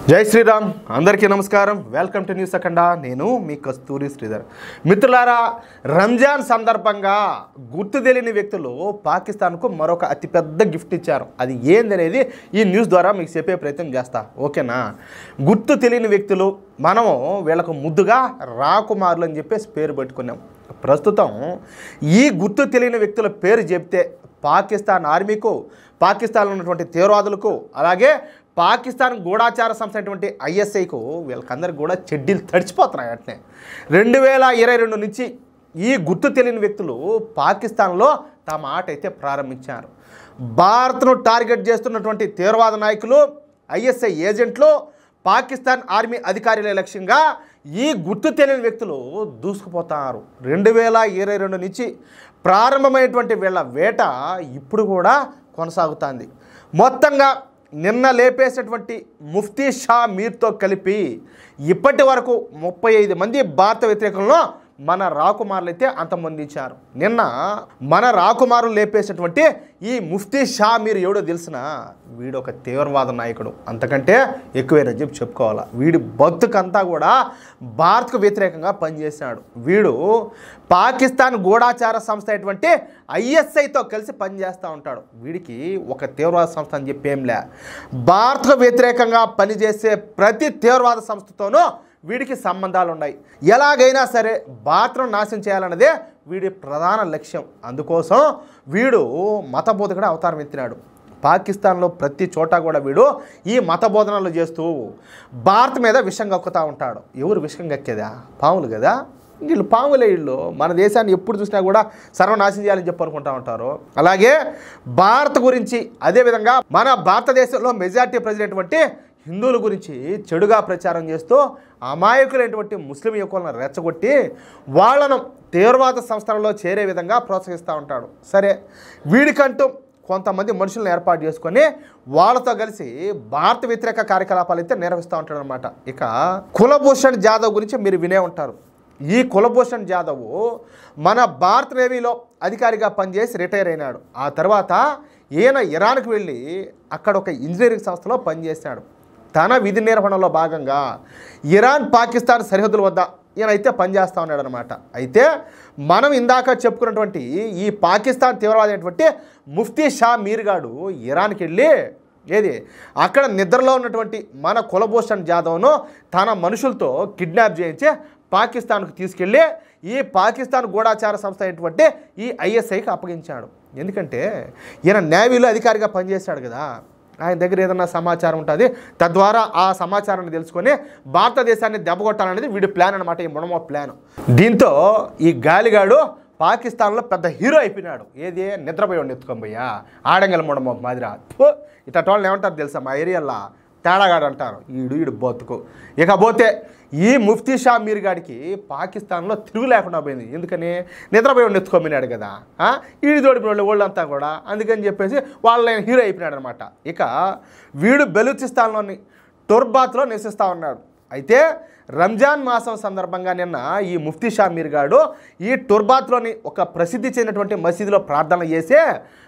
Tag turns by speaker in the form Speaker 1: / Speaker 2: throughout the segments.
Speaker 1: జై శ్రీరామ్ అందరికీ నమస్కారం వెల్కమ్ టు న్యూస్ అఖండ నేను మీ కస్తూరి శ్రీధర్ మిత్రులారా రంజాన్ సందర్భంగా గుర్తు తెలియని వ్యక్తులు పాకిస్తాన్కు మరొక అతిపెద్ద గిఫ్ట్ ఇచ్చారు అది ఏందనేది ఈ న్యూస్ ద్వారా మీకు చెప్పే ప్రయత్నం చేస్తా ఓకేనా గుర్తు తెలియని వ్యక్తులు మనము వీళ్ళకు ముద్దుగా రాకుమారులు అని చెప్పేసి పేరు పెట్టుకున్నాం ప్రస్తుతం ఈ గుర్తు తెలియని వ్యక్తుల పేరు చెప్తే పాకిస్తాన్ ఆర్మీకు పాకిస్తాన్లో ఉన్నటువంటి తీవ్రవాదులకు అలాగే పాకిస్తాన్ గూఢాచార సంస్థ అయినటువంటి ఐఎస్ఐకు వీళ్ళకందరికి కూడా చెడ్డీలు తడిచిపోతున్నాయి అట్నే 2022 నుంచి ఈ గుర్తు తెలియని వ్యక్తులు పాకిస్తాన్లో తమ ఆట అయితే ప్రారంభించారు భారత్ను టార్గెట్ చేస్తున్నటువంటి తీవ్రవాద నాయకులు ఐఎస్ఐ ఏజెంట్లు పాకిస్తాన్ ఆర్మీ అధికారుల లక్ష్యంగా ఈ గుర్తు తెలియని వ్యక్తులు దూసుకుపోతారు 2022 నుంచి ప్రారంభమైనటువంటి వీళ్ళ వేట ఇప్పుడు కూడా కొనసాగుతుంది మొత్తంగా నిన్న లేపేసినటువంటి ముఫ్తీ షా మీర్తో కలిపి ఇప్పటి వరకు 35 మంది భారత వ్యతిరేకంలో మన రాకుమారులు అయితే అంతమొందించారు నిన్న మన రాకుమారులు లేపేసినటువంటి ఈ ముఫ్తీ షా మీర్ ఎవడో తెలిసిన వీడు ఒక తీవ్రవాద నాయకుడు అంతకంటే ఎక్కువైనా చెప్పి చెప్పుకోవాలా వీడి బతుకంతా కూడా భారత్కు వ్యతిరేకంగా పనిచేశాడు వీడు పాకిస్తాన్ గూఢాచార సంస్థ అయినటువంటి ఐఎస్ఐతో కలిసి పనిచేస్తూ ఉంటాడు వీడికి ఒక తీవ్రవాద సంస్థ అని చెప్పేంలే భారత్కు వ్యతిరేకంగా పనిచేసే ప్రతి తీవ్రవాద సంస్థతోనూ వీడికి సంబంధాలు ఉన్నాయి ఎలాగైనా సరే భారత్ను నాశనం చేయాలన్నదే వీడి ప్రధాన లక్ష్యం అందుకోసం వీడు మతబోధకుడు అవతారం ఎత్తినాడు పాకిస్తాన్లో ప్రతి చోట కూడా వీడు ఈ మత బోధనలు చేస్తూ భారత్ మీద విషం కక్కుతూ ఉంటాడు ఎవరు విషం కక్కేదా పాములు కదా వీళ్ళు పాములే వీళ్ళు మన దేశాన్ని ఎప్పుడు చూసినా కూడా సర్వనాశనం చేయాలని చెప్పి అనుకుంటూ ఉంటారు అలాగే భారత్ గురించి అదేవిధంగా మన భారతదేశంలో మెజారిటీ ప్రజలైనటువంటి హిందువుల గురించి చెడుగా ప్రచారం చేస్తూ అమాయకులైనటువంటి ముస్లిం యువకులను రెచ్చగొట్టి వాళ్లను తీవ్రవాద సంస్థలలో చేరే విధంగా ప్రోత్సహిస్తూ ఉంటాడు సరే వీడికంటూ కొంతమంది మనుషులను ఏర్పాటు చేసుకొని వాళ్ళతో కలిసి భారత వ్యతిరేక కార్యకలాపాలు అయితే నిర్వహిస్తూ ఉంటాడు అనమాట ఇక కులభూషణ్ జాదవ్ గురించి మీరు వినే ఉంటారు ఈ కులభూషణ్ జాదవ్ మన భారత నేవీలో అధికారిగా పనిచేసి రిటైర్ అయినాడు ఆ తర్వాత ఈయన ఇరాన్కి వెళ్ళి అక్కడ ఒక ఇంజనీరింగ్ సంస్థలో పనిచేశాడు తన విధి నిర్వహణలో భాగంగా ఇరాన్ పాకిస్తాన్ సరిహద్దుల వద్ద ఈయన అయితే పనిచేస్తూ ఉన్నాడు అనమాట అయితే మనం ఇందాక చెప్పుకున్నటువంటి ఈ పాకిస్తాన్ తీవ్రవాది అయినటువంటి ముఫ్తీ షా మీర్ గాడు ఇరాన్కి వెళ్ళి ఏది అక్కడ నిద్రలో ఉన్నటువంటి మన కులభూషణ్ జాదవ్ను తన మనుషులతో కిడ్నాప్ చేయించి పాకిస్తాన్కు తీసుకెళ్ళి ఈ పాకిస్తాన్ గూఢాచార సంస్థ అయినటువంటి ఈ ఐఎస్ఐకి అప్పగించాడు ఎందుకంటే ఈయన నేవీలో అధికారిగా పనిచేశాడు కదా ఆయన దగ్గర ఏదన్నా సమాచారం ఉంటుంది తద్వారా ఆ సమాచారాన్ని తెలుసుకొని భారతదేశాన్ని దెబ్బకొట్టాలనేది వీడి ప్లాన్ అనమాట ఈ మునమో ప్లాన్ దీంతో ఈ గాలిగాడు పాకిస్తాన్లో పెద్ద హీరో అయిపోయినాడు ఏది నిద్రపోయాడు ఎత్తుకొని ఆడంగల ముడమో మాదిరా ఇతటి వాళ్ళని ఏమంటారు తెలుసా మా ఏరియాలో తేడాగాడు అంటారు ఈడు బతుకు ఇకపోతే ఈ ముఫ్తీ షా మీర్ గాడికి పాకిస్తాన్లో తిరుగు లేకుండా పోయింది ఎందుకని నిద్రపోయి ఎత్తుకోమినాడు కదా ఈడు తోడిపోయిన వాళ్ళంతా కూడా అందుకని చెప్పేసి వాళ్ళ హీరో అయిపోయినాడు అనమాట ఇక వీడు బెలూచిస్తాన్లోని టొర్బాత్లో నివసిస్తూ ఉన్నాడు అయితే రంజాన్ మాసం సందర్భంగా నిన్న ఈ ముఫ్తీ షా మీర్ గాడు ఈ టొర్బాత్లోని ఒక ప్రసిద్ధి చెందినటువంటి మసీదులో ప్రార్థన చేసి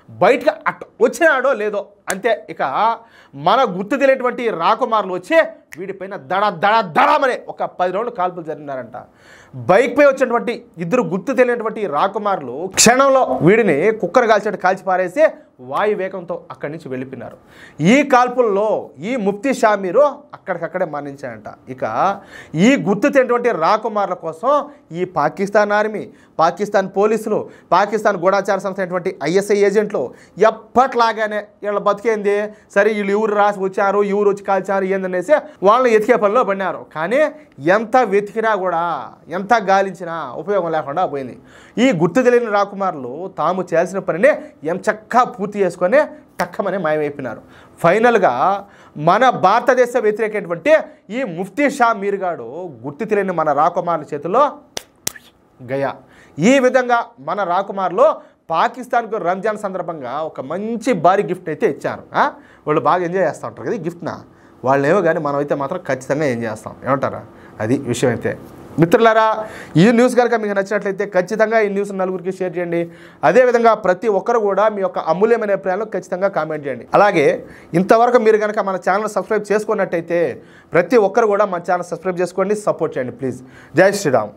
Speaker 1: బయటకు వచ్చినాడో లేదో అంతే ఇక మన గుర్తు తెలియనటువంటి రాకుమారులు వచ్చి వీడిపైన దడమనే ఒక 10 రోజులు కాల్పులు జరిగినారంట బైక్పై వచ్చినటువంటి ఇద్దరు గుర్తు తెలియనటువంటి రాకుమారులు క్షణంలో వీడిని కుక్కర్ కాల్చేట్టు కాల్చి పారేసి వాయు వేగంతో అక్కడి నుంచి వెళ్ళిపోయినారు ఈ కాల్పుల్లో ఈ ముఫ్తీ షా మీరు అక్కడికక్కడే మరణించాడంట ఇక ఈ గుర్తు తెలియనటువంటి రాకుమారుల కోసం ఈ పాకిస్తాన్ ఆర్మీ పాకిస్తాన్ పోలీసులు పాకిస్తాన్ గూఢాచార సంస్థ అయినటువంటి ఐఎస్ఐ ఏజెంట్లు ఎప్పట్లాగానే వీళ్ళ బతికేంది సరే వీళ్ళు ఎవరు రాసి వచ్చారు ఎవరు వచ్చి కాల్చారు ఏందనేసి వాళ్ళని ఎతికే పనిలో పడినారు కానీ ఎంత వెతికినా కూడా ఎంత గాలించినా ఉపయోగం లేకుండా పోయింది ఈ గుర్తు తెలియని రాకుమారులు తాము చేయాల్సిన పనిని ఎంచక్కా పూర్తి చేసుకొని టక్కమని మాయమైపోయినారు ఫైనల్గా మన భారతదేశ వ్యతిరేకమైనటువంటి ఈ ముఫ్తీ షా మీర్ గాడు గుర్తు తెలియని మన రాకుమారుల చేతిలో గయా ఈ విధంగా మన రాకుమారులు పాకిస్తాన్కు రంజాన్ సందర్భంగా ఒక మంచి భారీ గిఫ్ట్ అయితే ఇచ్చారు వాళ్ళు బాగా ఎంజాయ్ చేస్తూ ఉంటారు కదా ఈ గిఫ్ట్నా వాళ్ళు ఏమో కానీ మనమైతే మాత్రం ఖచ్చితంగా ఎంజాయ్ చేస్తాం ఏమంటారా అది విషయం అయితే మిత్రులారా, ఈ న్యూస్ కనుక మీకు నచ్చినట్లయితే ఖచ్చితంగా ఈ న్యూస్ నలుగురికి షేర్ చేయండి. అదేవిధంగా ప్రతి ఒక్కరు కూడా మీ యొక్క అమూల్యమైన అభిప్రాయాలు ఖచ్చితంగా కామెంట్ చేయండి. అలాగే ఇంతవరకు మీరు కనుక మన ఛానల్ సబ్స్క్రైబ్ చేసుకున్నట్టయితే ప్రతి ఒక్కరు కూడా మన ఛానల్ సబ్స్క్రైబ్ చేసుకోండి, సపోర్ట్ చేయండి ప్లీజ్. జై శ్రీరామ్.